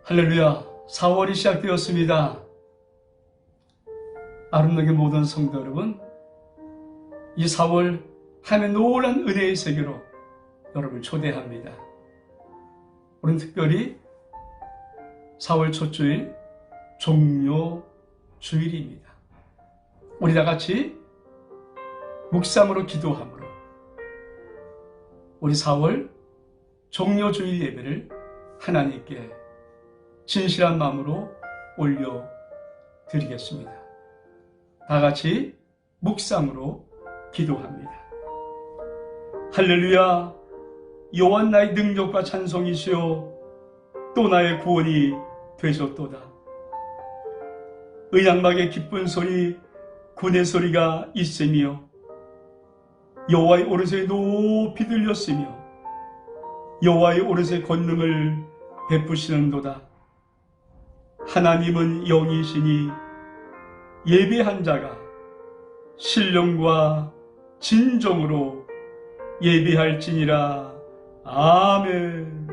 할렐루야, 4월이 시작되었습니다. 아름다운 모든 성도 여러분, 이 4월 하나님의 놀라운 은혜의 세계로 여러분을 초대합니다. 우리는 특별히 4월 첫 주일 종료 주일입니다. 우리 다 같이 묵상으로 기도함으로 우리 4월 종료 주일 예배를 하나님께 진실한 마음으로 올려드리겠습니다. 다 같이 묵상으로 기도합니다. 할렐루야, 여호와 나의 능력과 찬송이시여 또 나의 구원이 되셨도다. 의향막의 기쁜 소리, 군의 소리가 있으며 여호와의 오른손에 높이 들렸으며 여호와의 오른손의 권능을 베푸시는도다. 하나님은 영이시니 예배한 자가 신령과 진정으로 예배할지니라. 아멘.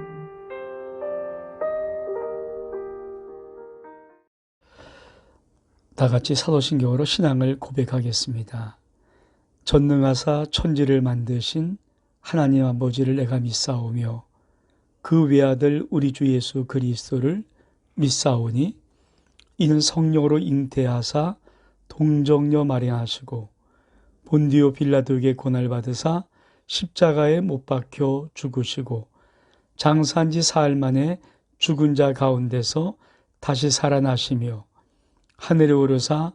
다 같이 사도신경으로 신앙을 고백하겠습니다. 전능하사 천지를 만드신 하나님 아버지를 내가 믿사오며 그 외아들 우리 주 예수 그리스도를 믿사오니 이는 성령으로 잉태하사 동정녀 마리아하시고 본디오 빌라도에게 고난을 받으사 십자가에 못 박혀 죽으시고 장사한 지 사흘 만에 죽은 자 가운데서 다시 살아나시며 하늘에 오르사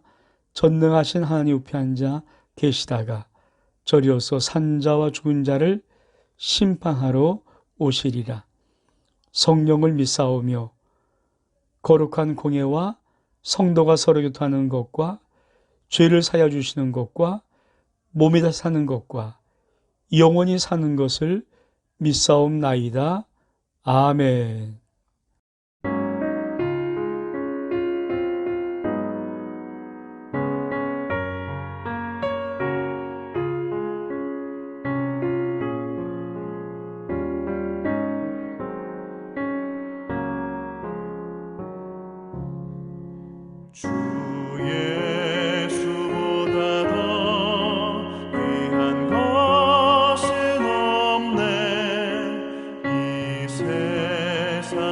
전능하신 하나님 우편에 앉아 계시다가 저리로서 산자와 죽은 자를 심판하러 오시리라. 성령을 믿사오며 거룩한 공예와 성도가 서로 교통하는 것과 죄를 사하여 주시는 것과 몸이 다 사는 것과 영원히 사는 것을 믿사옵나이다. 아멘. 주 예수보다 더 귀한 것은 없네. 이 세상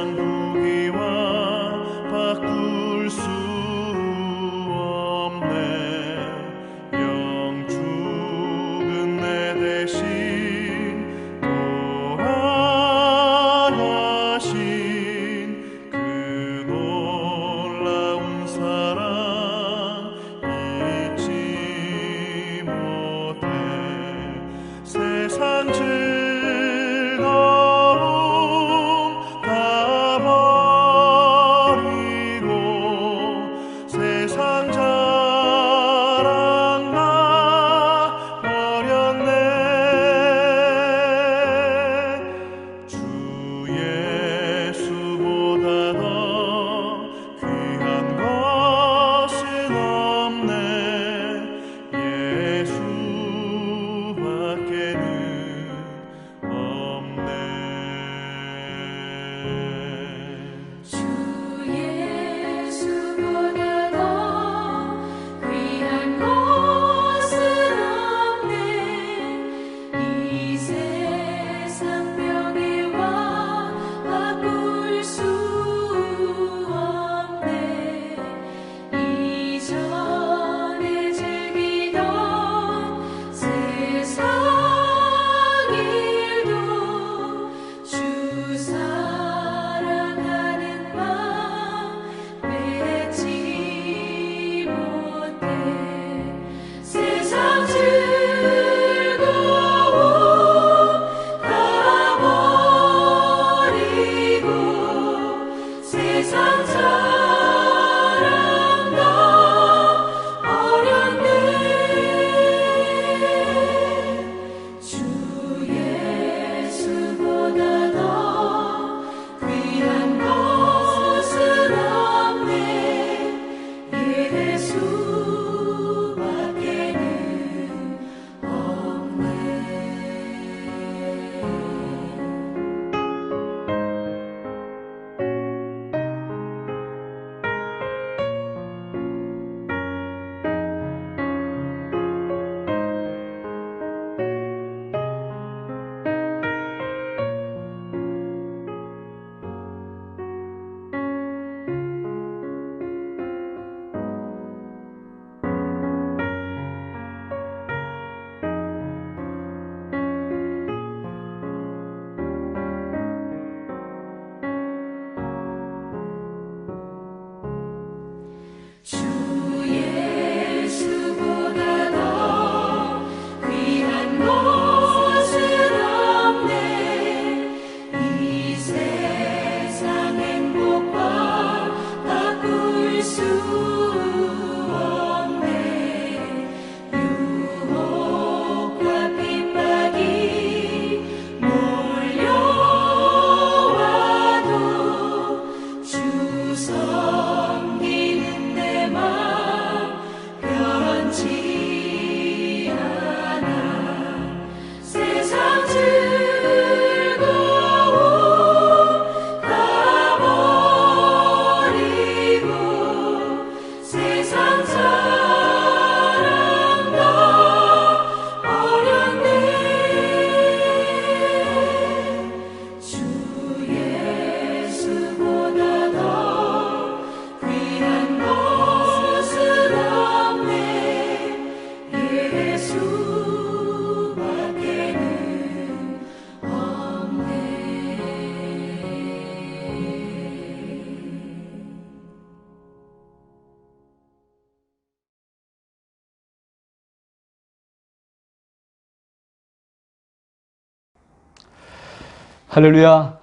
할렐루야.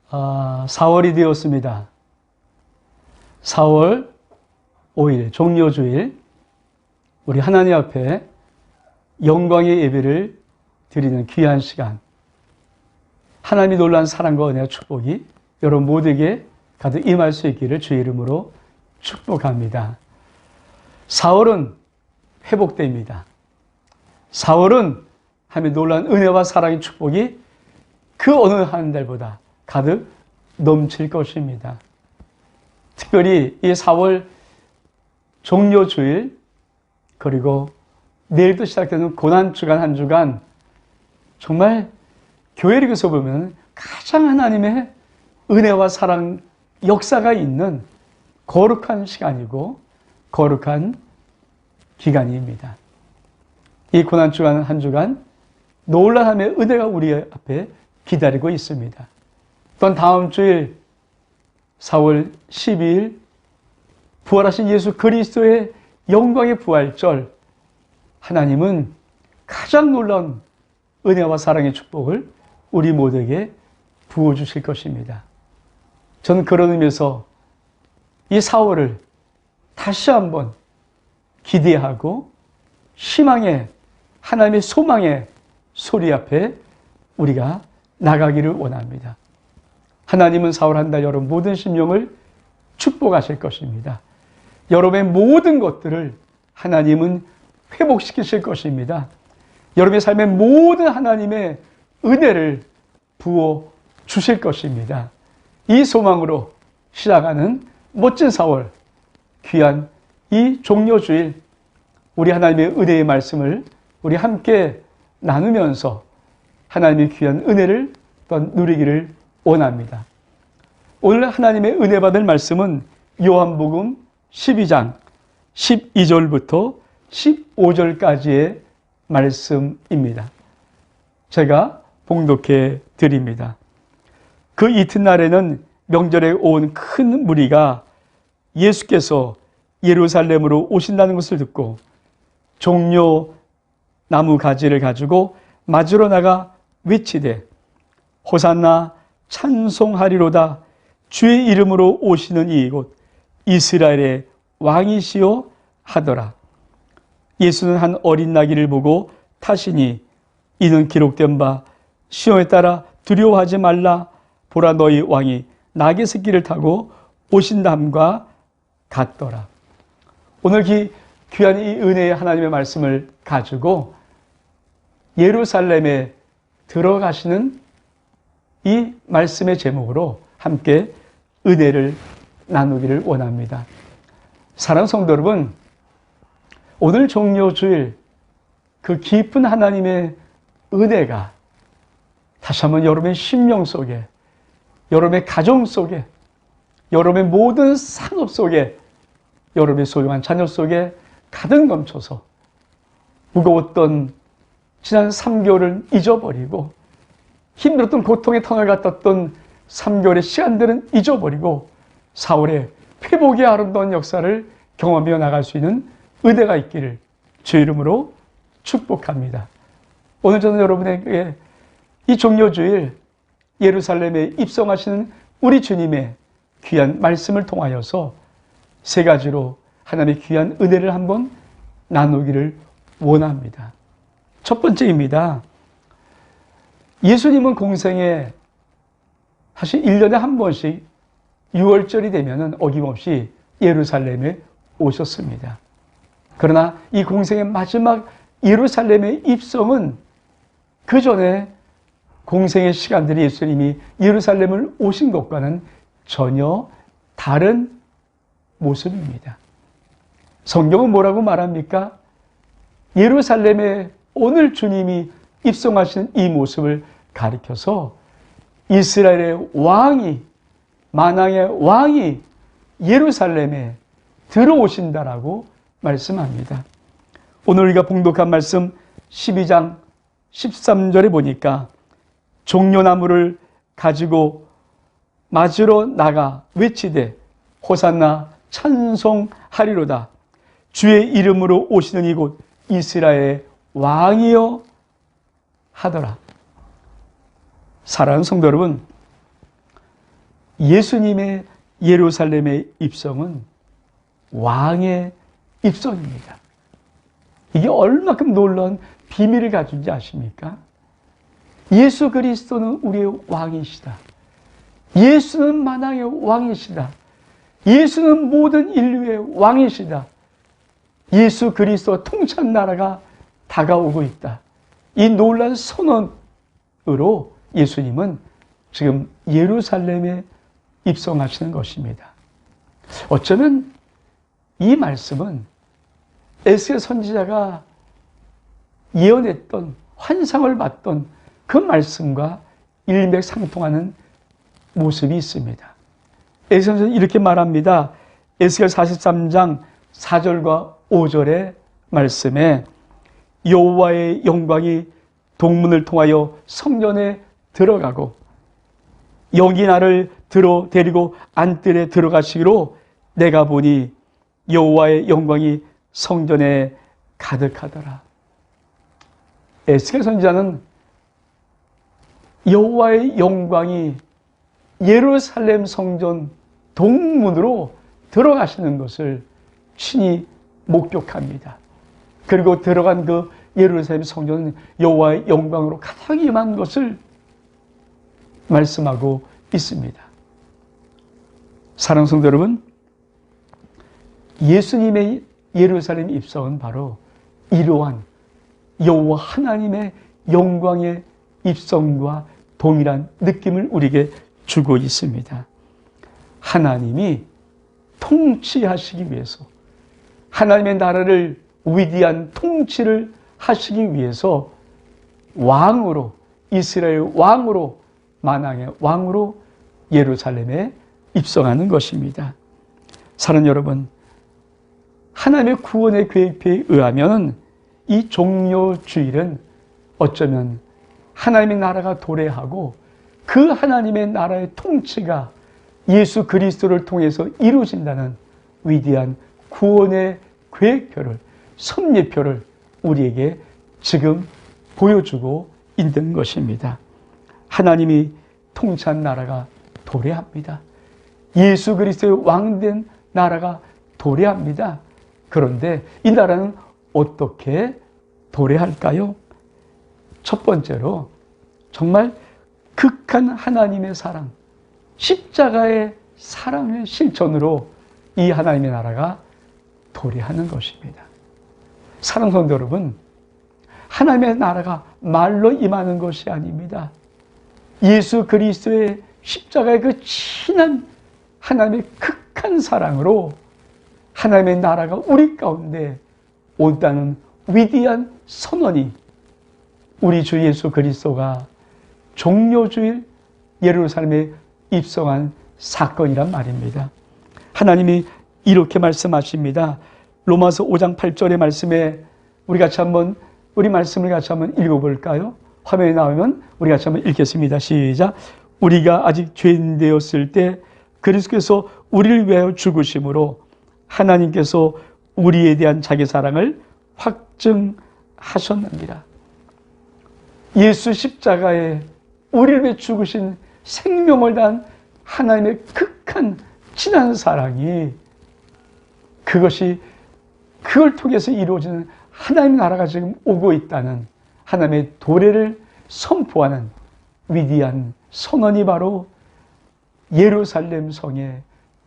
4월이 되었습니다. 4월 5일 종료주일, 우리 하나님 앞에 영광의 예배를 드리는 귀한 시간, 하나님이 놀라운 사랑과 은혜와 축복이 여러분 모두에게 가득 임할 수 있기를 주의 이름으로 축복합니다. 4월은 회복됩니다. 4월은 하나님의 놀라운 은혜와 사랑의 축복이 그 어느 한 달보다 가득 넘칠 것입니다. 특별히 이 4월 종료주일, 그리고 내일도 시작되는 고난주간 한 주간, 정말 교회력에서 보면 가장 하나님의 은혜와 사랑 역사가 있는 거룩한 시간이고 거룩한 기간입니다. 이 고난주간 한 주간 놀라운 하나님의 은혜가 우리 앞에 기다리고 있습니다. 또한 다음 주일 4월 12일 부활하신 예수 그리스도의 영광의 부활절, 하나님은 가장 놀라운 은혜와 사랑의 축복을 우리 모두에게 부어주실 것입니다. 저는 그런 의미에서 이 4월을 다시 한번 기대하고 희망의, 하나님의 소망의 소리 앞에 우리가 나가기를 원합니다. 하나님은 4월 한 달 여러분 모든 심령을 축복하실 것입니다. 여러분의 모든 것들을 하나님은 회복시키실 것입니다. 여러분의 삶에 모든 하나님의 은혜를 부어 주실 것입니다. 이 소망으로 시작하는 멋진 4월, 귀한 이 종료주일, 우리 하나님의 은혜의 말씀을 우리 함께 나누면서 하나님의 귀한 은혜를 또한 누리기를 원합니다. 오늘 하나님의 은혜 받을 말씀은 요한복음 12장 12절부터 15절까지의 말씀입니다. 제가 봉독해 드립니다. 그 이튿날에는 명절에 온 큰 무리가 예수께서 예루살렘으로 오신다는 것을 듣고 종려 나무 가지를 가지고 맞으러 나가 외치되 호산나 찬송하리로다, 주의 이름으로 오시는 이곳 이스라엘의 왕이시요 하더라. 예수는 한 어린 나귀를 보고 타시니 이는 기록된 바 시온에 따라 두려워하지 말라, 보라 너희 왕이 나귀 새끼를 타고 오신다함과 같더라. 오늘 귀한 이 은혜의 하나님의 말씀을 가지고 예루살렘에 들어가시는 이 말씀의 제목으로 함께 은혜를 나누기를 원합니다. 사랑하는 성도 여러분, 오늘 종료주일 그 깊은 하나님의 은혜가 다시 한번 여러분의 심령 속에, 여러분의 가정 속에, 여러분의 모든 상업 속에, 여러분의 소중한 자녀 속에 가득 넘쳐서 무거웠던 지난 3개월을 잊어버리고 힘들었던 고통의 터널 같았던 3개월의 시간들은 잊어버리고 4월에 회복의 아름다운 역사를 경험하며 나갈 수 있는 은혜가 있기를 주 이름으로 축복합니다. 오늘 저는 여러분에게 이 종료주일 예루살렘에 입성하시는 우리 주님의 귀한 말씀을 통하여서 세 가지로 하나님의 귀한 은혜를 한번 나누기를 원합니다. 첫 번째입니다. 예수님은 공생에 사실 1년에 한 번씩 6월절이 되면 어김없이 예루살렘에 오셨습니다. 그러나 이 공생의 마지막 예루살렘의 입성은 그 전에 공생의 시간들이 예수님이 예루살렘을 오신 것과는 전혀 다른 모습입니다. 성경은 뭐라고 말합니까? 예루살렘에 오늘 주님이 입성하신 이 모습을 가리켜서 이스라엘의 왕이, 만왕의 왕이 예루살렘에 들어오신다라고 말씀합니다. 오늘 우리가 봉독한 말씀 12장 13절에 보니까 종려나무를 가지고 맞으러 나가 외치되 호산나 찬송하리로다, 주의 이름으로 오시는 이곳 이스라엘의 왕이여 하더라. 사랑하는 성도 여러분, 예수님의 예루살렘의 입성은 왕의 입성입니다. 이게 얼마큼 놀라운 비밀을 가진지 아십니까? 예수 그리스도는 우리의 왕이시다. 예수는 만왕의 왕이시다. 예수는 모든 인류의 왕이시다. 예수 그리스도 통치한 나라가 다가오고 있다. 이 놀라운 선언으로 예수님은 지금 예루살렘에 입성하시는 것입니다. 어쩌면 이 말씀은 에스겔 선지자가 예언했던, 환상을 봤던 그 말씀과 일맥상통하는 모습이 있습니다. 에스겔 선지자는 이렇게 말합니다. 에스겔 43장 4절과 5절의 말씀에 여호와의 영광이 동문을 통하여 성전에 들어가고 영이 나를 데리고 안뜰에 들어가시기로 내가 보니 여호와의 영광이 성전에 가득하더라. 에스겔 선지자는 여호와의 영광이 예루살렘 성전 동문으로 들어가시는 것을 친히 목격합니다. 그리고 들어간 그 예루살렘 성전은 여호와의 영광으로 가득 임한 것을 말씀하고 있습니다. 사랑하는 성도 여러분, 예수님의 예루살렘 입성은 바로 이러한 여호와 하나님의 영광의 입성과 동일한 느낌을 우리에게 주고 있습니다. 하나님이 통치하시기 위해서, 하나님의 나라를 위대한 통치를 하시기 위해서 왕으로, 이스라엘 왕으로, 만왕의 왕으로 예루살렘에 입성하는 것입니다. 사랑하는 여러분, 하나님의 구원의 계획에 의하면 이 종료주일은 어쩌면 하나님의 나라가 도래하고 그 하나님의 나라의 통치가 예수 그리스도를 통해서 이루어진다는 위대한 구원의 계획표를, 섭리표를 우리에게 지금 보여주고 있는 것입니다. 하나님이 통치한 나라가 도래합니다. 예수 그리스도의 왕된 나라가 도래합니다. 그런데 이 나라는 어떻게 도래할까요? 첫 번째로 정말 극한 하나님의 사랑, 십자가의 사랑의 실천으로 이 하나님의 나라가 도래하는 것입니다. 사랑하는 성도 여러분, 하나님의 나라가 말로 임하는 것이 아닙니다. 예수 그리스도의 십자가의 그 진한 하나님의 극한 사랑으로 하나님의 나라가 우리 가운데 온다는 위대한 선언이 우리 주 예수 그리스도가 종료주일 예루살렘에 입성한 사건이란 말입니다. 하나님이 이렇게 말씀하십니다. 로마서 5장 8절의 말씀에 우리 말씀을 같이 한번 읽어볼까요? 화면에 나오면 우리 같이 한번 읽겠습니다. 시작. 우리가 아직 죄인 되었을 때 그리스도께서 우리를 위하여 죽으심으로 하나님께서 우리에 대한 자기 사랑을 확증하셨느니라. 예수 십자가에 우리를 위해 죽으신 생명을 다한 하나님의 극한 진한 사랑이 그걸 통해서 이루어지는 하나님의 나라가 지금 오고 있다는 하나님의 도래를 선포하는 위대한 선언이 바로 예루살렘 성에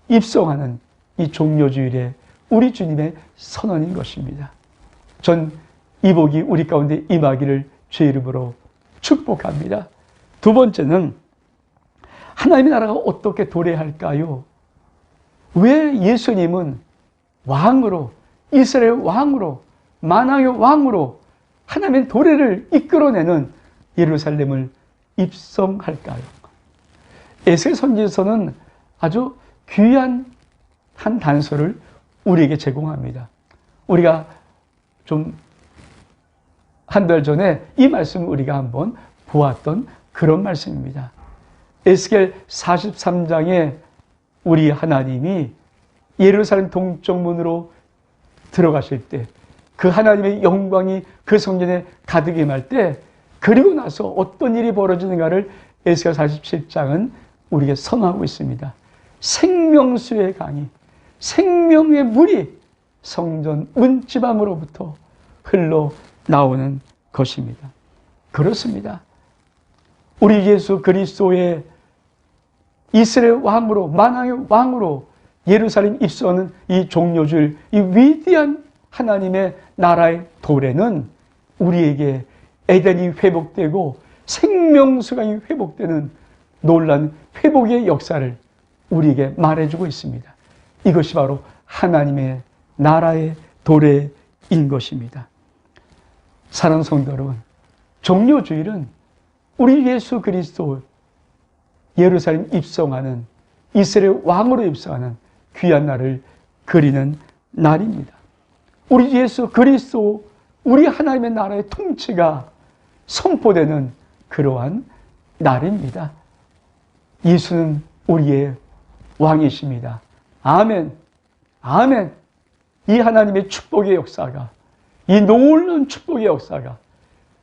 입성하는 이 종료주일에 우리 주님의 선언인 것입니다. 전 이 복이 우리 가운데 임하기를 주의 이름으로 축복합니다. 두 번째는 하나님의 나라가 어떻게 도래할까요? 왜 예수님은 왕으로, 이스라엘 왕으로, 만왕의 왕으로 하나님의 도래를 이끌어내는 예루살렘을 입성할까요? 에스겔 선지서는 아주 귀한 한 단서를 우리에게 제공합니다. 우리가 좀 한 달 전에 이 말씀을 우리가 한번 보았던 그런 말씀입니다. 에스겔 43장에 우리 하나님이 예루살렘 동쪽 문으로 들어가실 때 그 하나님의 영광이 그 성전에 가득 임할 때 그리고 나서 어떤 일이 벌어지는가를 에스겔 47장은 우리에게 선언하고 있습니다. 생명수의 강이, 생명의 물이 성전 문지방으로부터 흘러나오는 것입니다. 그렇습니다. 우리 예수 그리스도의 이스라엘 왕으로, 만왕의 왕으로 예루살렘 입성하는 이 종료주일, 이 위대한 하나님의 나라의 도래는 우리에게 에덴이 회복되고 생명수강이 회복되는 놀라운 회복의 역사를 우리에게 말해주고 있습니다. 이것이 바로 하나님의 나라의 도래인 것입니다. 사랑하는 성도 여러분, 종료주일은 우리 예수 그리스도 예루살렘 입성하는 이스라엘 왕으로 입성하는 귀한 날을 그리는 날입니다. 우리 예수 그리스도, 우리 하나님의 나라의 통치가 선포되는 그러한 날입니다. 예수는 우리의 왕이십니다. 아멘. 아멘. 이 하나님의 축복의 역사가, 이 놀라운 축복의 역사가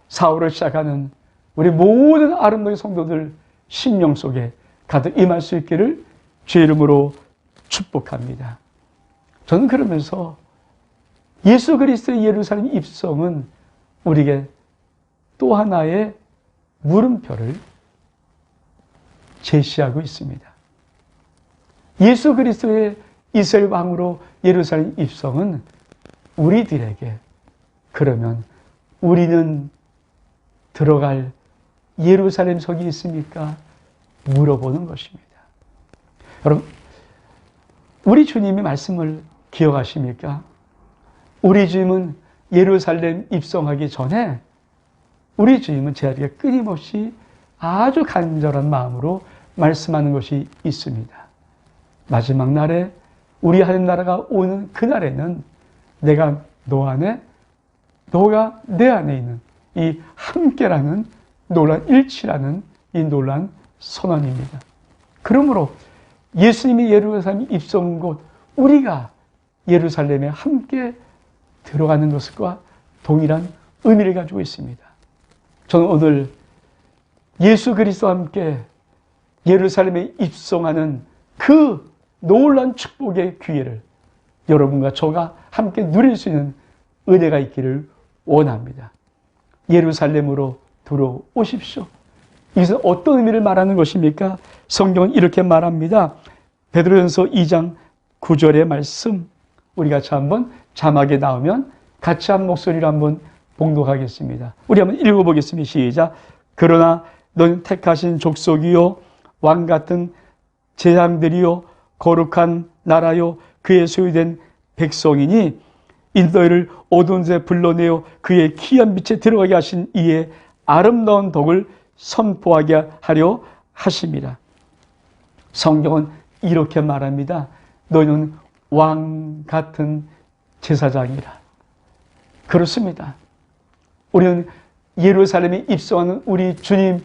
사흘을 시작하는 우리 모든 아름다운 성도들 심령 속에 가득 임할 수 있기를 주의 이름으로 축복합니다. 저는 그러면서 예수 그리스도의 예루살렘 입성은 우리에게 또 하나의 물음표를 제시하고 있습니다. 예수 그리스도의 이스라엘 왕으로 예루살렘 입성은 우리들에게, 그러면 우리는 들어갈 예루살렘 속이 있습니까? 물어보는 것입니다. 여러분, 우리 주님의 말씀을 기억하십니까? 우리 주님은 예루살렘 입성하기 전에 우리 주님은 제자리에 끊임없이 아주 간절한 마음으로 말씀하는 것이 있습니다. 마지막 날에 우리 하나님 나라가 오는 그날에는 내가 너 안에, 너가 내 안에 있는 이 함께라는 놀란 일치라는 이 놀란 선언입니다. 그러므로 예수님이 예루살렘 입성 곳, 우리가 예루살렘에 함께 들어가는 것과 동일한 의미를 가지고 있습니다. 저는 오늘 예수 그리스도와 함께 예루살렘에 입성하는 그 놀라운 축복의 기회를 여러분과 저가 함께 누릴 수 있는 은혜가 있기를 원합니다. 예루살렘으로 들어오십시오. 이것은 어떤 의미를 말하는 것입니까? 성경은 이렇게 말합니다. 베드로전서 2장 9절의 말씀, 우리 같이 한번 자막에 나오면 같이 한 목소리로 한번 봉독하겠습니다. 우리 한번 읽어보겠습니다. 시작. 그러나 너는 택하신 족속이요 왕 같은 제장들이요 거룩한 나라요 그의 소유된 백성이니 너희를 어두운 데 불러내어 그의 기이한 빛에 들어가게 하신 이의 아름다운 덕을 선포하게 하려 하십니다. 성경은 이렇게 말합니다. 너희는 왕 같은 제사장이라. 그렇습니다. 우리는 예루살렘에 입성하는 우리 주님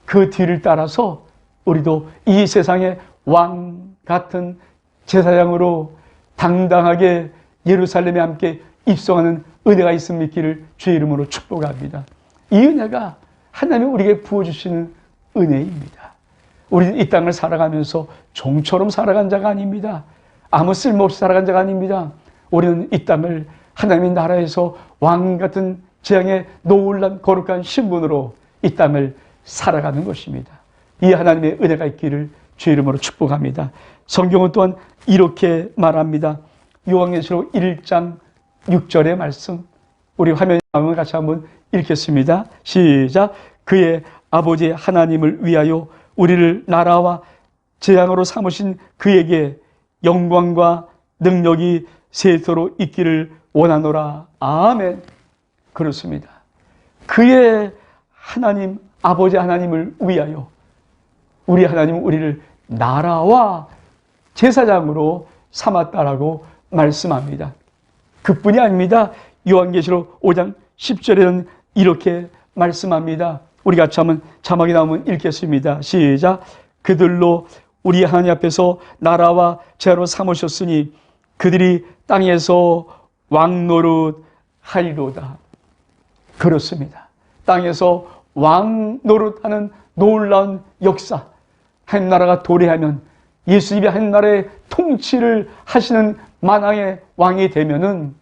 그 뒤를 따라서 우리도 이 세상의 왕 같은 제사장으로 당당하게 예루살렘에 함께 입성하는 은혜가 있음 믿기를 주의 이름으로 축복합니다. 이 은혜가 하나님이 우리에게 부어주시는 은혜입니다. 우리는 이 땅을 살아가면서 종처럼 살아간 자가 아닙니다. 아무 쓸모없이 살아간 자가 아닙니다. 우리는 이 땅을 하나님의 나라에서 왕 같은 재앙의 놀란 거룩한 신분으로 이 땅을 살아가는 것입니다. 이 하나님의 은혜가 있기를 주의 이름으로 축복합니다. 성경은 또한 이렇게 말합니다. 요한계시록 1장 6절의 말씀, 우리 화면에 나오면 같이 한번 읽겠습니다. 시작. 그의 아버지 하나님을 위하여 우리를 나라와 재앙으로 삼으신 그에게 영광과 능력이 세토록 있기를 원하노라. 아멘. 그렇습니다. 그의 하나님, 아버지 하나님을 위하여 우리 하나님은 우리를 나라와 제사장으로 삼았다라고 말씀합니다. 그뿐이 아닙니다. 요한계시록 5장 10절에는 이렇게 말씀합니다. 우리 같이 한번 자막이 나오면 읽겠습니다. 시작. 그들로 우리 하나님 앞에서 나라와 제사로 삼으셨으니 그들이 땅에서 왕노릇 하리로다. 그렇습니다. 땅에서 왕노릇하는 놀라운 역사, 한 나라가 도래하면 예수님이 한 나라의 통치를 하시는 만왕의 왕이 되면은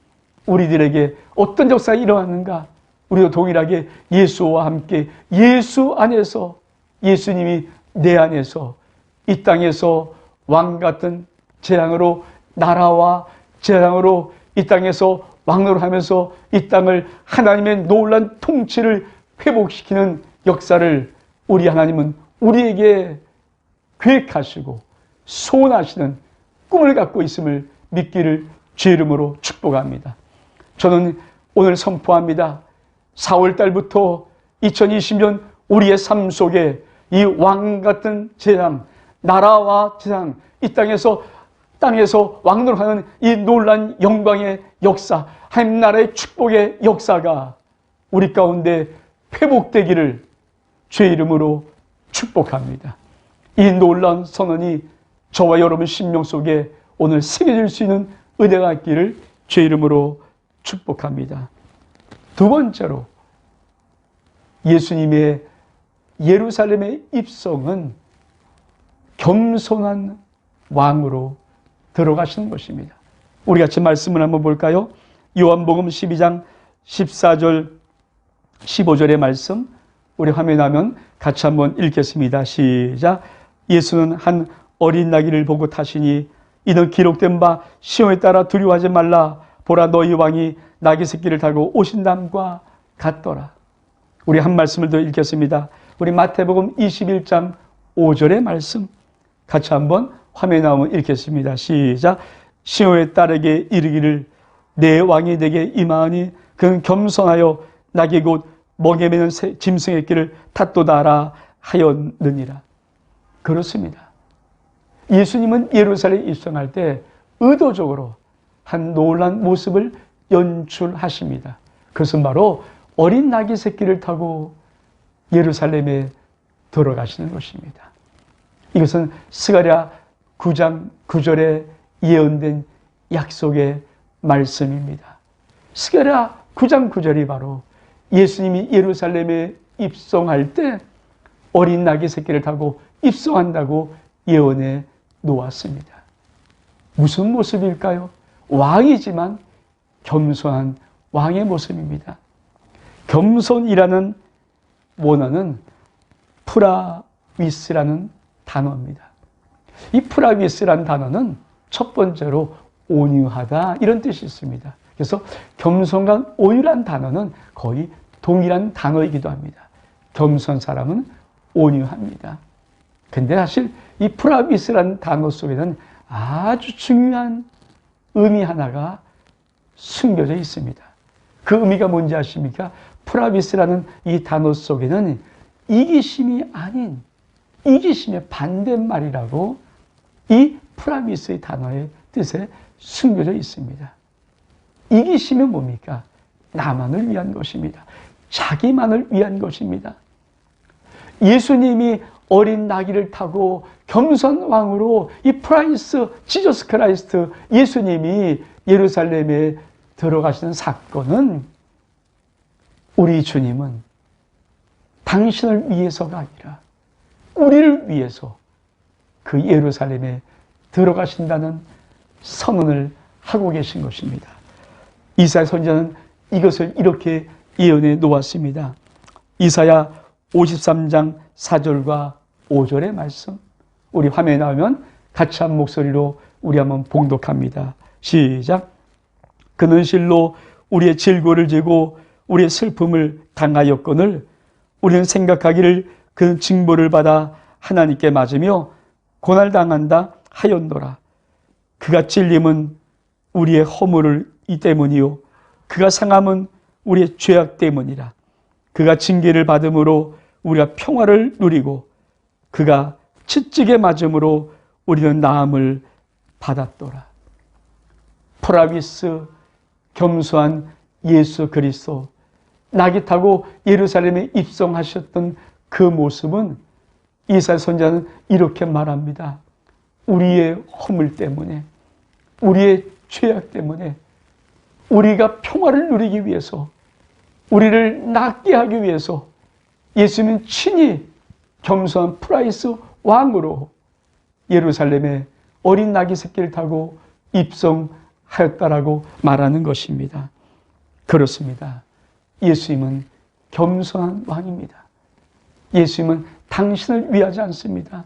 우리들에게 어떤 역사가 일어나는가? 우리도 동일하게 예수와 함께 예수 안에서, 예수님이 내 안에서 이 땅에서 왕 같은 재앙으로, 나라와 재앙으로 이 땅에서 왕노릇하면서 이 땅을 하나님의 놀라운 통치를 회복시키는 역사를 우리 하나님은 우리에게 계획하시고 소원하시는 꿈을 갖고 있음을 믿기를 주의 이름으로 축복합니다. 저는 오늘 선포합니다. 4월 달부터 2020년 우리의 삶 속에 이 왕 같은 재앙, 나라와 재앙, 이 땅에서 왕노릇하는 이 놀란 영광의 역사, 한 나라의 축복의 역사가 우리 가운데 회복되기를 주의 이름으로 축복합니다. 이 놀라운 선언이 저와 여러분 심령 속에 오늘 새겨질 수 있는 은혜가 있기를 주의 이름으로 축복합니다. 두 번째로 예수님의 예루살렘의 입성은 겸손한 왕으로 들어가시는 것입니다. 우리 같이 말씀을 한번 볼까요? 요한복음 12장 14절 15절의 말씀 우리 화면에 나면 같이 한번 읽겠습니다. 시작. 예수는 한 어린 나귀를 보고 타시니 이는 기록된 바 시온에 따라 두려워하지 말라. 보라 너희 왕이 나귀 새끼를 타고 오신담과 같더라. 우리 한 말씀을 더 읽겠습니다. 우리 마태복음 21장 5절의 말씀 같이 한번 화면에 나오면 읽겠습니다. 시작. 시온의 딸에게 이르기를 내 왕이 내게 임하니 그는 겸손하여 나귀 곧 멍에 매는 짐승의 길을 탔도다라 하였느니라. 그렇습니다. 예수님은 예루살렘에 입성할 때 의도적으로 한 놀란 모습을 연출하십니다. 그것은 바로 어린 나귀 새끼를 타고 예루살렘에 들어가시는 것입니다. 이것은 스가랴 9장 9절에 예언된 약속의 말씀입니다. 스가랴 9장 9절이 바로 예수님이 예루살렘에 입성할 때 어린 나귀 새끼를 타고 입성한다고 예언해 놓았습니다. 무슨 모습일까요? 왕이지만 겸손한 왕의 모습입니다. 겸손이라는 원어는 프라위스라는 단어입니다. 이 프라위스라는 단어는 첫 번째로 온유하다 이런 뜻이 있습니다. 그래서 겸손과 온유란 단어는 거의 동일한 단어이기도 합니다. 겸손한 사람은 온유합니다. 근데 사실 이 프라비스라는 단어 속에는 아주 중요한 의미 하나가 숨겨져 있습니다. 그 의미가 뭔지 아십니까? 프라비스라는 이 단어 속에는 이기심이 아닌 이기심의 반대말이라고 이 프라비스의 단어의 뜻에 숨겨져 있습니다. 이기심은 뭡니까? 나만을 위한 것입니다. 자기만을 위한 것입니다. 예수님이 어린 나귀를 타고 겸손 왕으로 이 프라이스, 지저스 크라이스트 예수님이 예루살렘에 들어가시는 사건은 우리 주님은 당신을 위해서가 아니라 우리를 위해서 그 예루살렘에 들어가신다는 선언을 하고 계신 것입니다. 이사야 선지자는 이것을 이렇게 예언해 놓았습니다. 이사야 53장 4절과 5절의 말씀 우리 화면에 나오면 같이 한 목소리로 우리 한번 봉독합니다. 시작. 그는 실로 우리의 질고를 지고 우리의 슬픔을 당하였거늘 우리는 생각하기를 그는 징벌을 받아 하나님께 맞으며 고난당한다 하였노라. 그가 찔림은 우리의 허물을 이 때문이요 그가 상함은 우리의 죄악 때문이라. 그가 징계를 받음으로 우리가 평화를 누리고 그가 채찍에 맞음으로 우리는 나음을 받았더라. 프라비스 겸손한 예수 그리스도 나귀 타고 예루살렘에 입성하셨던 그 모습은 이사야 선지자는 이렇게 말합니다. 우리의 허물 때문에 우리의 죄악 때문에 우리가 평화를 누리기 위해서 우리를 낫게 하기 위해서 예수님은 친히 겸손한 프라이스 왕으로 예루살렘에 어린 나귀 새끼를 타고 입성하였다라고 말하는 것입니다. 그렇습니다. 예수님은 겸손한 왕입니다. 예수님은 당신을 위하지 않습니다.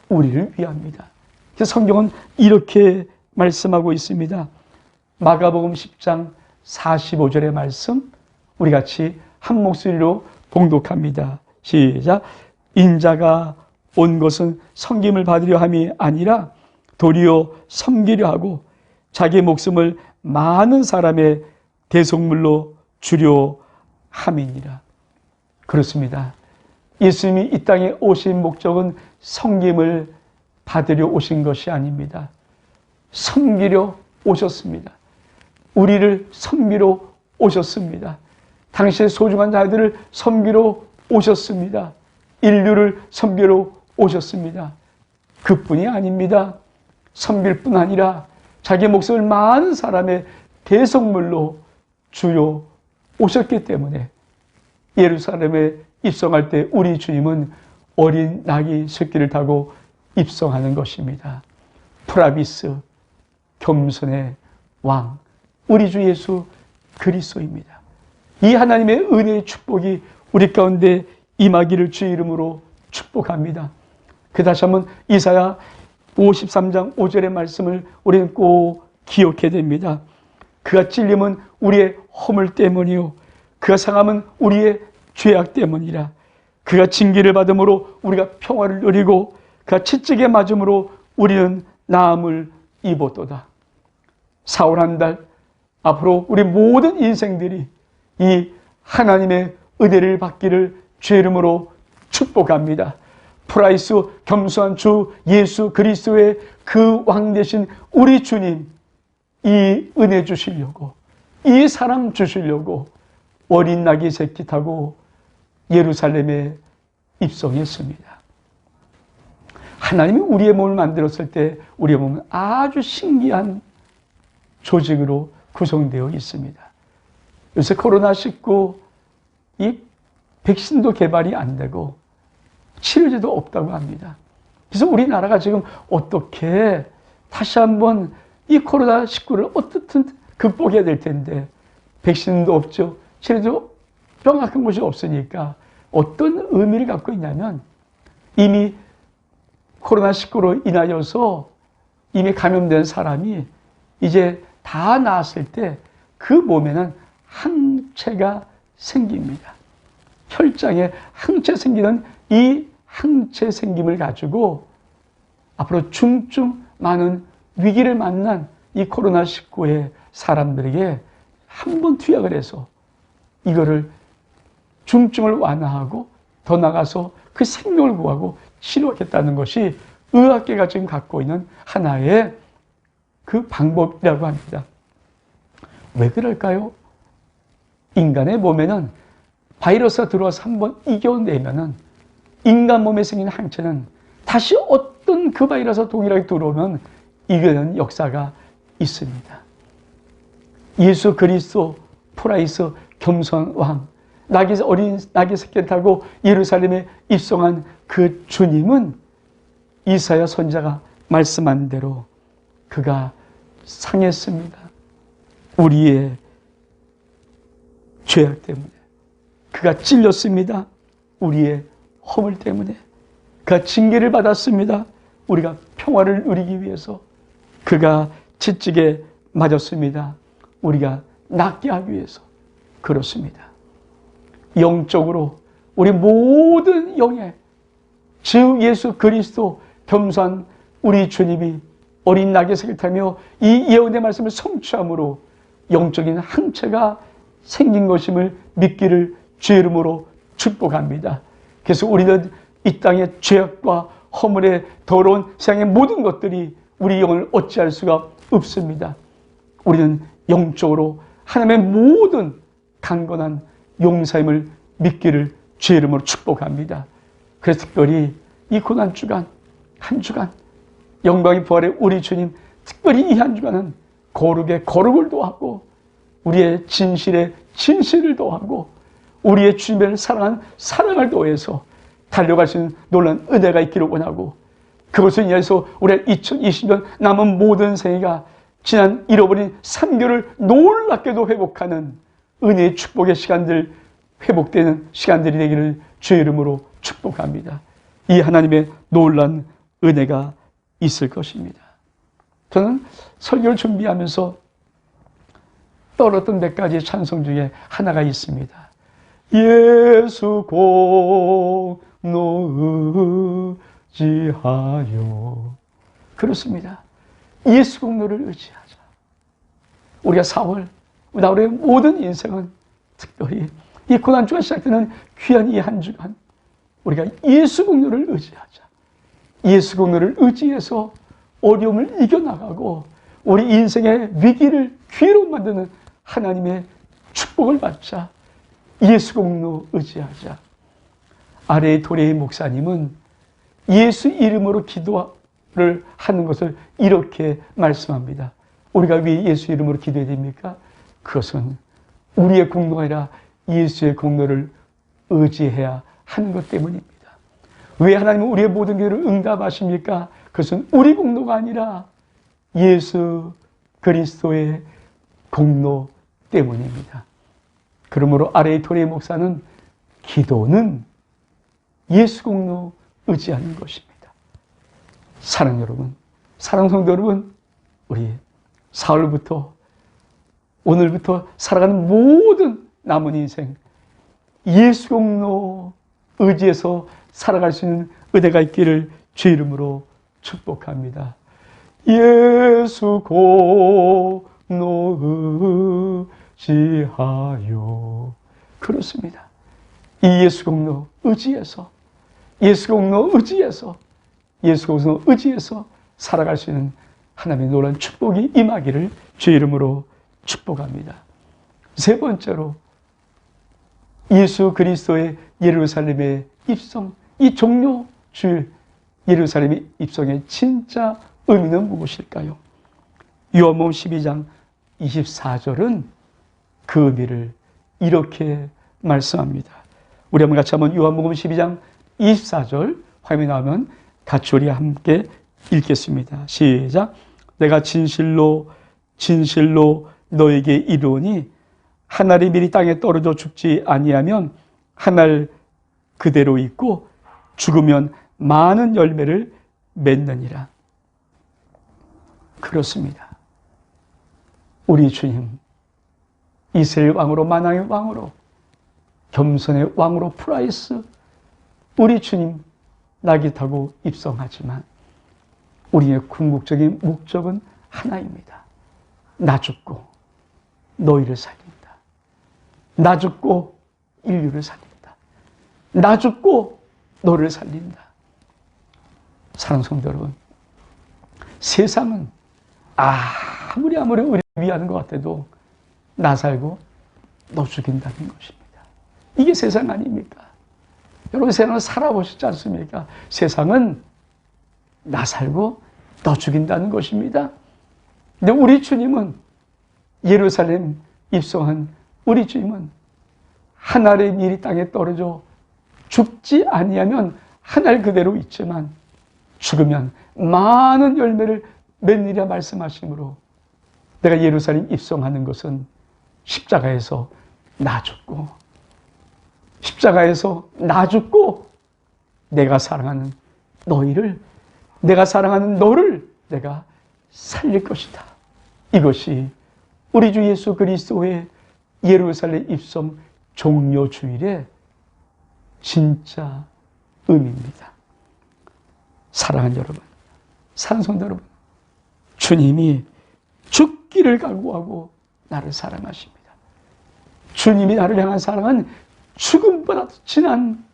우리를 위합니다. 그래서 성경은 이렇게 말씀하고 있습니다. 마가복음 10장 45절의 말씀 우리 같이 한 목소리로 봉독합니다. 시작. 인자가 온 것은 섬김을 받으려 함이 아니라 도리어 섬기려 하고 자기 목숨을 많은 사람의 대속물로 주려 함이니라. 그렇습니다. 예수님이 이 땅에 오신 목적은 섬김을 받으려 오신 것이 아닙니다. 섬기려 오셨습니다. 우리를 섬기러 오셨습니다. 당신의 소중한 자들을 섬기러 오셨습니다. 인류를 섬기러 오셨습니다. 그뿐이 아닙니다. 섬길 뿐 아니라 자기 목숨을 많은 사람의 대속물로 주려 오셨기 때문에 예루살렘에 입성할 때 우리 주님은 어린 나귀 새끼를 타고 입성하는 것입니다. 프라비스, 겸손의 왕, 우리 주 예수 그리스도입니다. 이 하나님의 은혜의 축복이 우리 가운데 임하기를 주의 이름으로 축복합니다. 그 다시 한번 이사야 53장 5절의 말씀을 우리는 꼭 기억해야 됩니다. 그가 찔림은 우리의 허물 때문이요 그가 상함은 우리의 죄악 때문이라. 그가 징계를 받음으로 우리가 평화를 누리고 그가 채찍에 맞음으로 우리는 나음을 입었도다. 4월 한 달 앞으로 우리 모든 인생들이 이 하나님의 은혜를 받기를 주의 이름으로 축복합니다. 프라이스 겸손한 주 예수 그리스도의 그 왕 되신 우리 주님, 이 은혜 주시려고, 이 사랑 주시려고 어린 나귀 새끼 타고 예루살렘에 입성했습니다. 하나님이 우리의 몸을 만들었을 때 우리의 몸은 아주 신기한 조직으로 구성되어 있습니다. 요새 코로나19 이 백신도 개발이 안 되고 치료제도 없다고 합니다. 그래서 우리나라가 지금 어떻게 다시 한번 이 코로나19를 어떻든 극복해야 될 텐데 백신도 없죠. 치료도 명확한 곳이 없으니까 어떤 의미를 갖고 있냐면 이미 코로나19로 인하여서 이미 감염된 사람이 이제 다 나았을 때 그 몸에는 항체가 생깁니다. 혈장에 항체 생기는 이 항체 생김을 가지고 앞으로 중증 많은 위기를 만난 이 코로나19의 사람들에게 한번 투약을 해서 이거를 중증을 완화하고 더 나가서 그 생명을 구하고 치료하겠다는 것이 의학계가 지금 갖고 있는 하나의 그 방법이라고 합니다. 왜 그럴까요? 인간의 몸에는 바이러스가 들어와서 한번 이겨내면은 인간 몸에 생긴 항체는 다시 어떤 그 바이러스가 동일하게 들어오면 이겨내는 역사가 있습니다. 예수 그리스도 프라이스 겸손 왕, 어린 나귀 새끼 타고 예루살렘에 입성한 그 주님은 이사야 선지자가 말씀한 대로 그가 상했습니다. 우리의 죄악 때문에. 그가 찔렸습니다. 우리의 허물 때문에. 그가 징계를 받았습니다. 우리가 평화를 누리기 위해서. 그가 채찍에 맞았습니다. 우리가 낫게 하기 위해서. 그렇습니다. 영적으로 우리 모든 영에 주 예수 그리스도 겸손한 우리 주님이 어린 나귀 새끼를 타며 이 예언의 말씀을 성취함으로 영적인 항체가 생긴 것임을 믿기를 주의 이름으로 축복합니다. 그래서 우리는 이 땅의 죄악과 허물의 더러운 세상의 모든 것들이 우리 영을 어찌할 수가 없습니다. 우리는 영적으로 하나님의 모든 강건한 용사임을 믿기를 주의 이름으로 축복합니다. 그래서 특별히 이 고난주간, 한 주간, 영광의 부활의 우리 주님, 특별히 이 한 주간은 거룩의 거룩을 도하고 우리의 진실의 진실을 도하고 우리의 주님을 사랑한 사랑을 도해서 달려갈 수 있는 놀라운 은혜가 있기를 원하고, 그것을 인해서 올해 2020년 남은 모든 생애가 지난 잃어버린 3개월을 놀랍게도 회복하는 은혜의 축복의 시간들, 회복되는 시간들이 되기를 주의 이름으로 축복합니다. 이 하나님의 놀라운 은혜가 있을 것입니다. 저는 설교를 준비하면서 떠올랐던 몇 가지 찬송 중에 하나가 있습니다. 예수 공로 의지하여. 그렇습니다. 예수 공로를 의지하자. 우리가 4월, 우리의 모든 인생은 특별히 이 고난주가 시작되는 귀한 이 한 주간 우리가 예수 공로를 의지하자. 예수 공로를 의지해서 어려움을 이겨나가고 우리 인생의 위기를 기회로 만드는 하나님의 축복을 받자. 예수 공로 의지하자. 아레이 토레이 목사님은 예수 이름으로 기도를 하는 것을 이렇게 말씀합니다. 우리가 왜 예수 이름으로 기도해야 됩니까? 그것은 우리의 공로가 아니라 예수의 공로를 의지해야 하는 것 때문입니다. 왜 하나님은 우리의 모든 기도를 응답하십니까? 그것은 우리 공로가 아니라 예수 그리스도의 공로 때문입니다. 그러므로 아레이 토레이 목사는 기도는 예수 공로 의지하는 것입니다. 사랑하는 여러분, 사랑하는 성도 여러분, 우리 4월부터 오늘부터 살아가는 모든 남은 인생 예수 공로 의지해서 살아갈 수 있는 은혜가 있기를 주의 이름으로 축복합니다. 예수 공로 의지하여. 그렇습니다. 이 예수 공로 의지해서, 예수 공로 의지해서, 예수 공로 의지해서 살아갈 수 있는 하나님의 놀라운 축복이 임하기를 주의 이름으로 축복합니다. 세 번째로 예수 그리스도의 예루살렘의 입성, 이 종료 주일 예루살렘의 입성의 진짜 의미는 무엇일까요? 요한복음 12장 24절은 그 의미를 이렇게 말씀합니다. 우리 한번 같이 한번 요한복음 12장 24절 화면에 나오면 같이 우리 함께 읽겠습니다. 시작. 내가 진실로 진실로 너에게 이르노니 한 알이 미리 땅에 떨어져 죽지 아니하면 한 알 그대로 있고 죽으면 많은 열매를 맺느니라. 그렇습니다. 우리 주님 이스라엘 왕으로, 만왕의 왕으로, 겸손의 왕으로 프라이스, 우리 주님 낙이 타고 입성하지만 우리의 궁극적인 목적은 하나입니다. 나 죽고 너희를 살린다. 나 죽고 인류를 살린다. 나 죽고 너를 살린다. 사랑하는 성도 여러분, 세상은 아무리 우리를 위하는 것 같아도 나 살고 너 죽인다는 것입니다. 이게 세상 아닙니까? 여러분 세상을 살아보셨지 않습니까? 세상은 나 살고 너 죽인다는 것입니다. 근데 우리 주님은, 예루살렘 입성한 우리 주님은 한 알의 밀이 땅에 떨어져 죽지 아니하면 한 알 그대로 있지만 죽으면 많은 열매를 맺으리라 말씀하시므로 내가 예루살렘 입성하는 것은 십자가에서 나 죽고, 십자가에서 나 죽고 내가 사랑하는 너희를, 내가 사랑하는 너를 내가 살릴 것이다. 이것이 우리 주 예수 그리스도의 예루살렘 입성 종료 주일의 진짜 의미입니다. 사랑하는 여러분, 사랑하는 성도 여러분, 주님이 죽기를 각오하고 나를 사랑하십니다. 주님이 나를 향한 사랑은 죽음보다 진한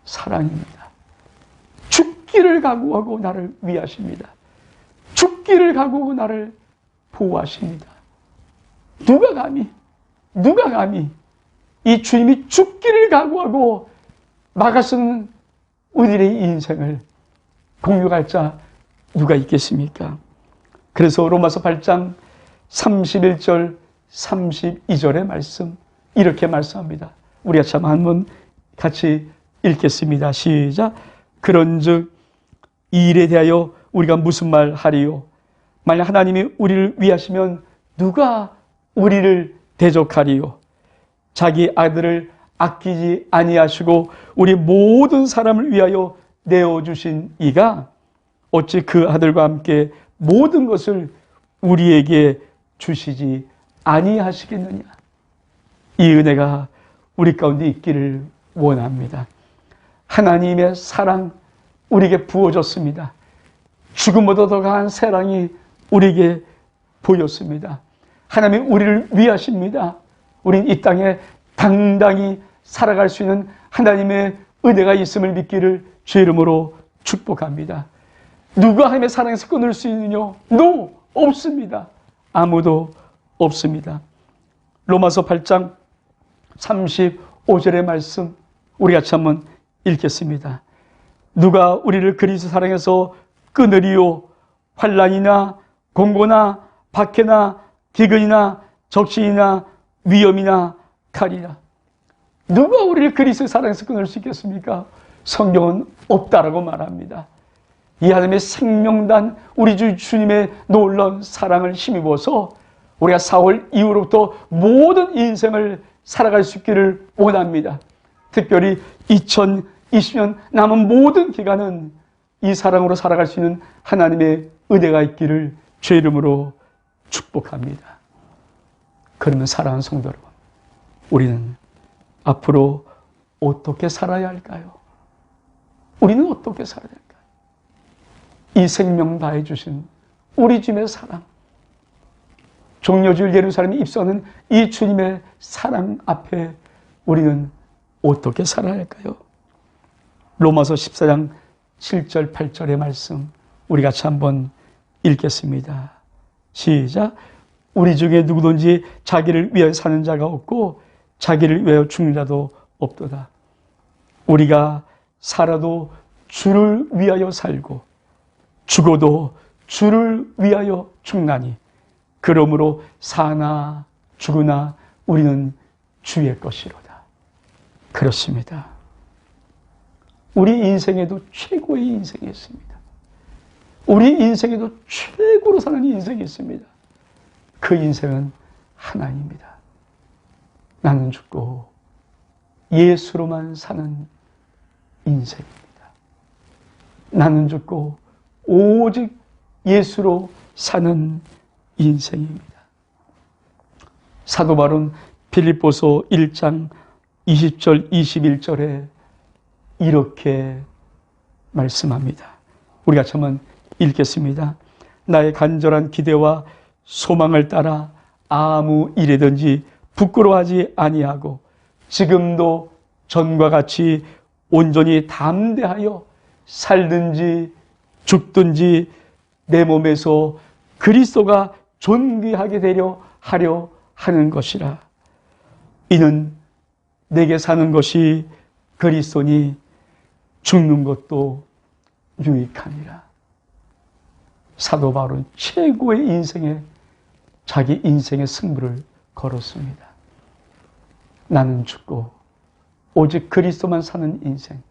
사랑입니다. 죽기를 각오하고 나를 위하십니다. 죽기를 각오하고 나를 보호하십니다. 누가 감히 이 주님이 죽기를 각오하고 막을 수 없는 우리의 인생을 공유할 자 누가 있겠습니까? 그래서 로마서 8장 31절 32절의 말씀 이렇게 말씀합니다. 우리가 참 한번 같이 읽겠습니다. 시작. 그런즉 이 일에 대하여 우리가 무슨 말 하리요? 만약 하나님이 우리를 위하시면 누가 우리를 대적하리요? 자기 아들을 아끼지 아니하시고 우리 모든 사람을 위하여 내어주신 이가 어찌 그 아들과 함께 모든 것을 우리에게 주시지 아니하시겠느냐? 이 은혜가 우리 가운데 있기를 원합니다. 하나님의 사랑 우리에게 부어졌습니다. 죽음보다 더 강한 사랑이 우리에게 보였습니다. 하나님이 우리를 위하십니다. 우린 이 땅에 당당히 살아갈 수 있는 하나님의 은혜가 있음을 믿기를 주의 이름으로 축복합니다. 누가 하나님의 사랑에서 끊을 수 있느냐? No! 없습니다. 아무도 없습니다. 로마서 8장 35절의 말씀 우리 같이 한번 읽겠습니다. 누가 우리를 그리스도 사랑에서 끊으리요? 환난이나 공고나 박해나 기근이나 적신이나 위험이나 칼이라. 누가 우리를 그리스도 사랑에서 끊을 수 있겠습니까? 성경은 없다라고 말합니다. 이 하나님의 생명단 우리 주 주님의 놀라운 사랑을 힘입어서 우리가 4월 이후로부터 모든 인생을 살아갈 수 있기를 원합니다. 특별히 2020년 남은 모든 기간은 이 사랑으로 살아갈 수 있는 하나님의 은혜가 있기를 주의 이름으로 축복합니다. 그러면 사랑하는 성도 여러분, 우리는 앞으로 어떻게 살아야 할까요? 우리는 어떻게 살아야 할까요? 이 생명 다해 주신 우리 주님의 사랑, 종려주일 예루살렘에 입성하는 이 주님의 사랑 앞에 우리는 어떻게 살아야 할까요? 로마서 14장 7절 8절의 말씀 우리 같이 한번 읽겠습니다. 시작. 우리 중에 누구든지 자기를 위하여 사는 자가 없고 자기를 위하여 죽는 자도 없도다. 우리가 살아도 주를 위하여 살고 죽어도 주를 위하여 죽나니 그러므로 사나 죽으나 우리는 주의 것이로다. 그렇습니다. 우리 인생에도 최고의 인생이 있습니다. 우리 인생에도 최고로 사는 인생이 있습니다. 그 인생은 하나입니다. 나는 죽고 예수로만 사는 인생입니다. 나는 죽고 오직 예수로 사는 인생입니다. 사도 바울은 빌립보서 1장 20절 21절에 이렇게 말씀합니다. 우리 같이 한번 읽겠습니다. 나의 간절한 기대와 소망을 따라 아무 일이든지 부끄러워하지 아니하고 지금도 전과 같이 온전히 담대하여 살든지 죽든지 내 몸에서 그리스도가 존귀하게 되려 하려 하는 것이라. 이는 내게 사는 것이 그리스도니 죽는 것도 유익하니라. 사도 바울은 최고의 인생에 자기 인생의 승부를 걸었습니다. 나는 죽고 오직 그리스도만 사는 인생.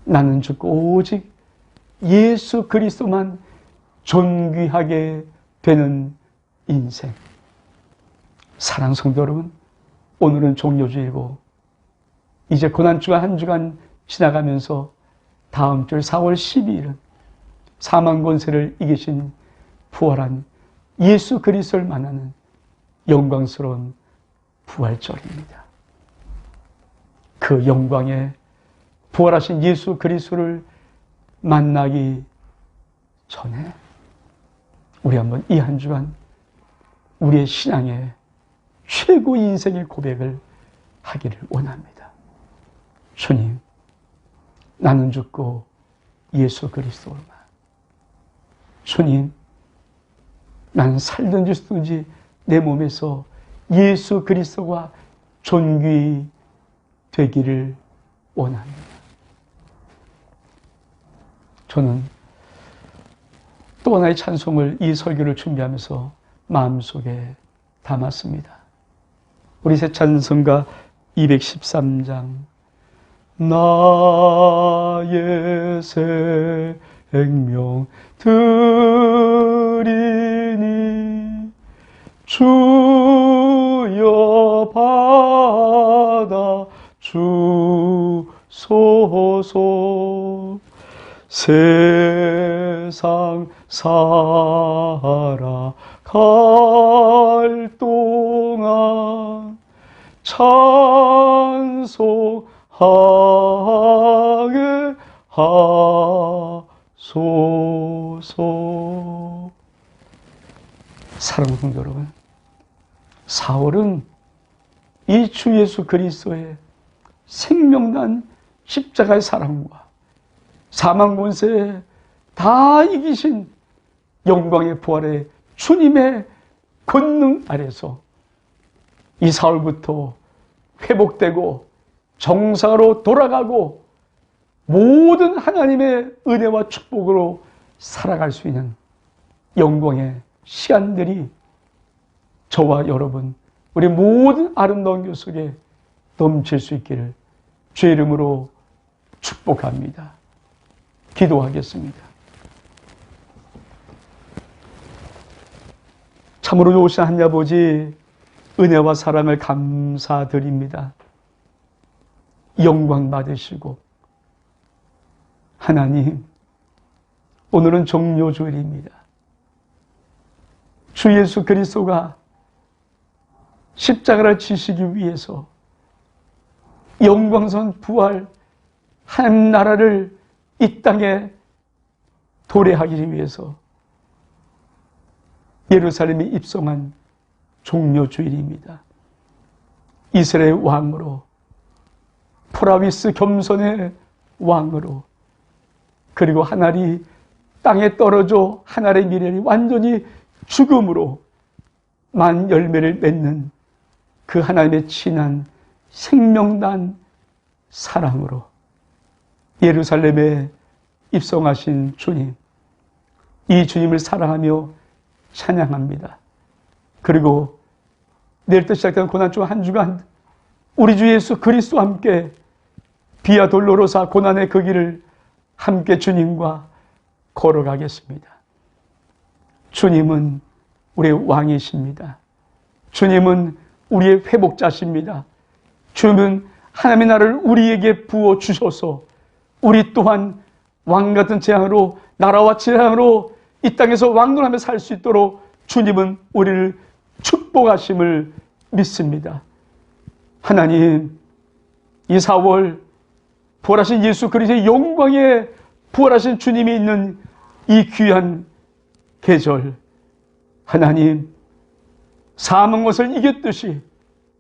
나는 죽고 오직 예수 그리스도만 존귀하게 되는 인생. 사랑하는 성도 여러분, 오늘은 종료주일고 이제 고난주간 한 주간 지나가면서 다음 주 4월 12일은 사망 권세를 이기신 부활한 예수 그리스도를 만나는 영광스러운 부활절입니다. 그 영광에 부활하신 예수 그리스도를 만나기 전에 우리 한번 이 한 주간 우리의 신앙의 최고 인생의 고백을 하기를 원합니다. 주님, 나는 죽고 예수 그리스도로만. 주님, 나는 살든지 죽든지 내 몸에서 예수 그리스도가 존귀 되기를 원합니다. 저는 또 하나의 찬송을 이 설교를 준비하면서 마음속에 담았습니다. 우리 새 찬송가 213장 나의 생명 드리니 주여 받아 주소서. 세상 살아갈 동안 찬송하게 하소서. 사랑하는 성도 여러분, 사울은 이 주 예수 그리스도의 생명난 십자가의 사랑과 사망 권세에 다 이기신 영광의 부활의 주님의 권능 아래서 이 사울부터 회복되고 정상으로 돌아가고 모든 하나님의 은혜와 축복으로 살아갈 수 있는 영광의 시간들이 저와 여러분, 우리 모든 아름다운 교 속에 넘칠 수 있기를 주의 이름으로 축복합니다. 기도하겠습니다. 참으로 좋으신 하나님 아버지, 은혜와 사랑을 감사드립니다. 영광 받으시고, 하나님, 오늘은 종료주일입니다. 주 예수 그리스도가 십자가를 지시기 위해서 영광선 부활 하나님 나라를 이 땅에 도래하기 위해서 예루살렘에 입성한 종료주일입니다. 이스라엘 왕으로, 프라비스 겸손의 왕으로, 그리고 하늘이 땅에 떨어져 하늘의 미래를 완전히 죽음으로 만 열매를 맺는 그 하나님의 진한 생명난 사랑으로 예루살렘에 입성하신 주님, 이 주님을 사랑하며 찬양합니다. 그리고 내일부터 시작되는 고난 중 한 주간 우리 주 예수 그리스도와 함께 비아 돌로로사 고난의 그 길을 함께 주님과 걸어가겠습니다. 주님은 우리의 왕이십니다. 주님은 우리의 회복자십니다. 주님은 하나님의 나라를 우리에게 부어 주셔서 우리 또한 왕같은 재앙으로, 나라와 재앙으로 이 땅에서 왕노하며 살 수 있도록 주님은 우리를 축복하심을 믿습니다. 하나님, 이 4월 부활하신 예수 그리스도의 영광에 부활하신 주님이 있는 이 귀한 계절, 하나님, 사망 것을 이겼듯이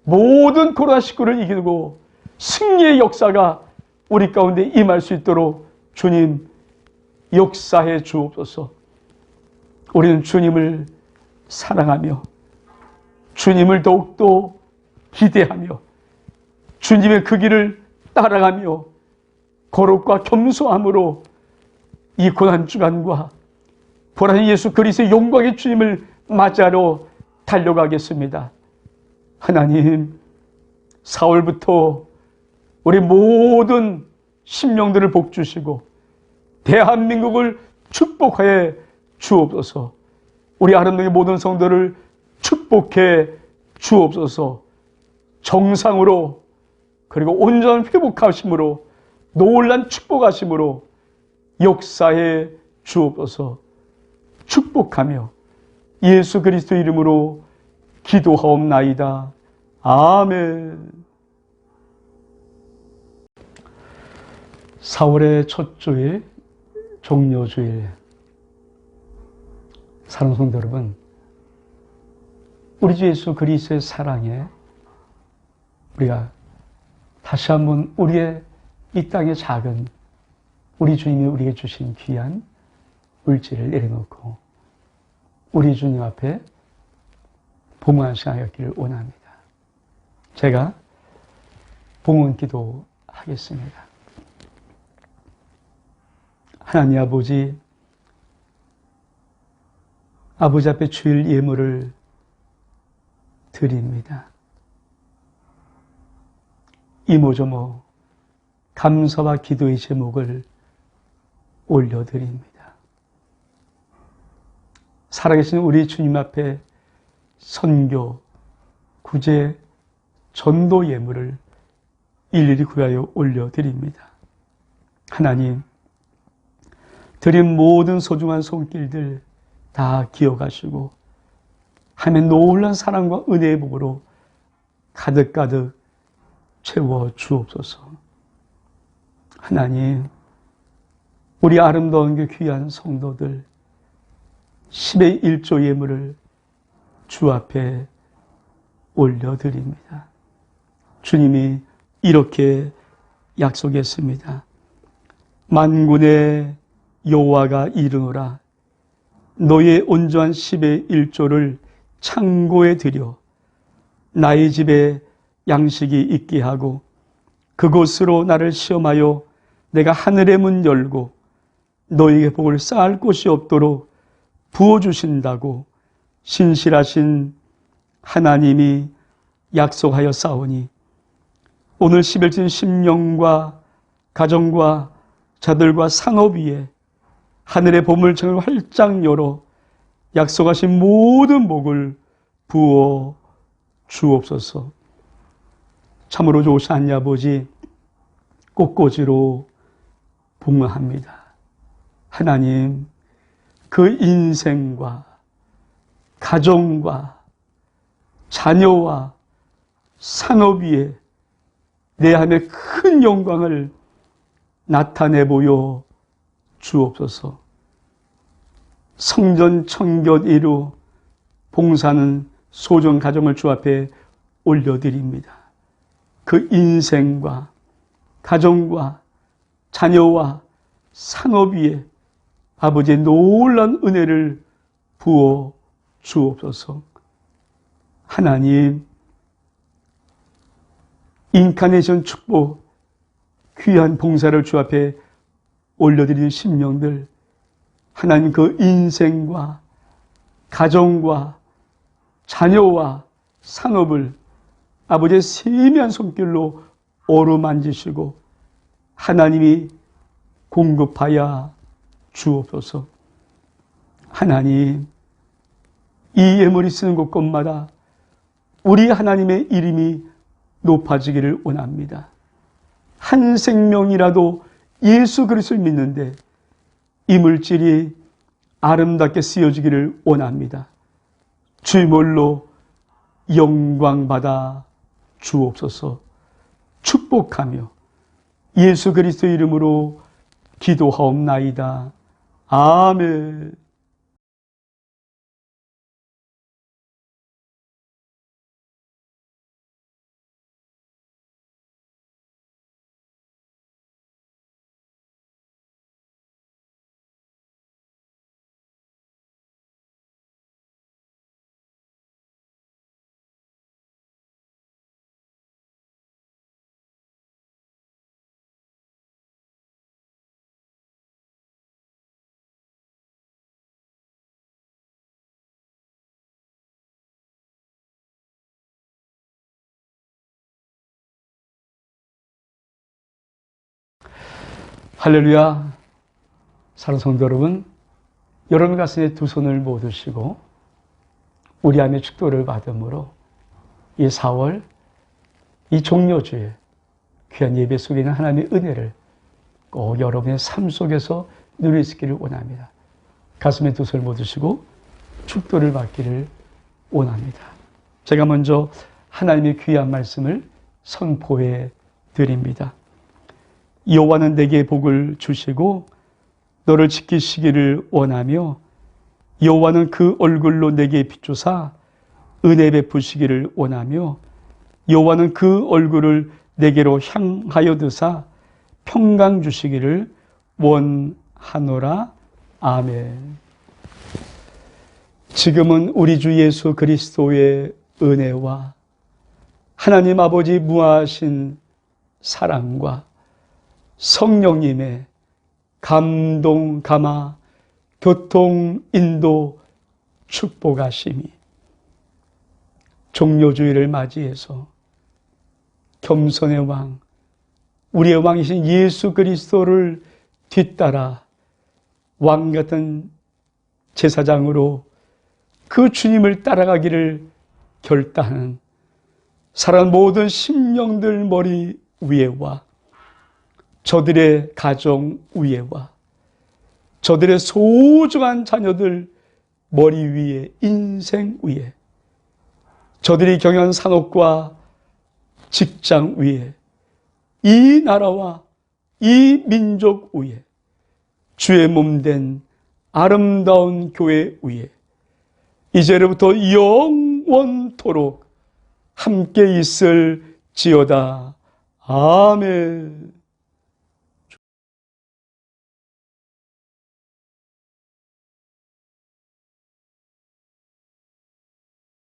모든 코로나19를 이기고 승리의 역사가 우리 가운데 임할 수 있도록 주님 역사해 주옵소서. 우리는 주님을 사랑하며 주님을 더욱더 기대하며 주님의 그 길을 따라가며 거룩과 겸손함으로 이 고난주간과 부활하신 예수 그리스도의 영광의 주님을 맞이하러 달려가겠습니다. 하나님, 4월부터 우리 모든 심령들을 복주시고 대한민국을 축복하여 주옵소서. 우리 아름다운 모든 성도를 축복해 주옵소서. 정상으로, 그리고 온전한 회복하심으로, 놀란 축복하심으로 역사해 주옵소서. 축복하며 예수 그리스도 이름으로 기도하옵나이다. 아멘. 4월의 첫 주일, 종료주일. 사랑하는 성도 여러분, 우리 주 예수 그리스도의 사랑에 우리가 다시 한번 우리의 이 땅의 작은 우리 주님이 우리에게 주신 귀한 물질을 내려놓고 우리 주님 앞에 봉헌 시간이 갖기를 원합니다. 제가 봉헌 기도 하겠습니다. 하나님 아버지, 아버지 앞에 주일 예물을 드립니다. 이모저모 감사와 기도의 제목을 올려드립니다. 살아계신 우리 주님 앞에 선교, 구제, 전도 예물을 일일이 구하여 올려드립니다. 하나님, 드린 모든 소중한 손길들 다 기억하시고 하나님의 놀라운 사랑과 은혜의 복으로 가득가득 채워 주옵소서. 하나님, 우리 아름다운 그 귀한 성도들 10의 1조 예물을 주 앞에 올려드립니다. 주님이 이렇게 약속했습니다. 만군의 여호와가 이르노라. 너의 온전한 10의 1조를 창고에 들여 나의 집에 양식이 있게 하고 그곳으로 나를 시험하여 내가 하늘의 문 열고 너에게 복을 쌓을 곳이 없도록 부어주신다고 신실하신 하나님이 약속하여 싸우니 오늘 11진 심령과 가정과 자들과 산업 위에 하늘의 보물창을 활짝 열어 약속하신 모든 복을 부어 주옵소서. 참으로 좋으신 하나님 아버지 꽃꽂이로 봉헌합니다. 하나님, 그 인생과 가정과 자녀와 산업 위에 내 하나님의 큰 영광을 나타내 보여 주옵소서. 성전 청결 이루 봉사하는 소중 가정을 주 앞에 올려드립니다. 그 인생과 가정과 자녀와 산업 위에 아버지의 놀라운 은혜를 부어 주옵소서. 하나님, 인카네이션 축복 귀한 봉사를 주 앞에 올려드리는 심령들, 하나님 그 인생과 가정과 자녀와 산업을 아버지의 세미한 손길로 어루만지시고 하나님이 공급하여 주옵소서. 하나님, 이 예물이 쓰는 곳곳마다 우리 하나님의 이름이 높아지기를 원합니다. 한 생명이라도 예수 그리스도를 믿는데 이 물질이 아름답게 쓰여지기를 원합니다. 주물로 영광받아 주옵소서. 축복하며 예수 그리스도 이름으로 기도하옵나이다. 아멘. 할렐루야. 사랑하는 성도 여러분, 여러분 가슴에 두 손을 모으시고 우리 안에 축도를 받음으로 이 4월 이 종료주에 귀한 예배 속에 있는 하나님의 은혜를 꼭 여러분의 삶 속에서 누릴 수 있기를 원합니다. 가슴에 두 손을 모으시고 축도를 받기를 원합니다. 제가 먼저 하나님의 귀한 말씀을 선포해 드립니다. 여호와는 내게 복을 주시고 너를 지키시기를 원하며 여호와는 그 얼굴로 내게 비추사 은혜 베푸시기를 원하며 여호와는 그 얼굴을 내게로 향하여 드사 평강 주시기를 원하노라. 아멘. 지금은 우리 주 예수 그리스도의 은혜와 하나님 아버지 무하신 사랑과 성령님의 감동, 감화, 교통, 인도, 축복하심이 종료주의를 맞이해서 겸손의 왕, 우리의 왕이신 예수 그리스도를 뒤따라 왕 같은 제사장으로 그 주님을 따라가기를 결단하는 사람 모든 심령들 머리 위에와 저들의 가정 위에와 저들의 소중한 자녀들 머리 위에, 인생 위에, 저들이 경영한 산업과 직장 위에, 이 나라와 이 민족 위에, 주의 몸된 아름다운 교회 위에 이제로부터 영원토록 함께 있을지어다. 아멘.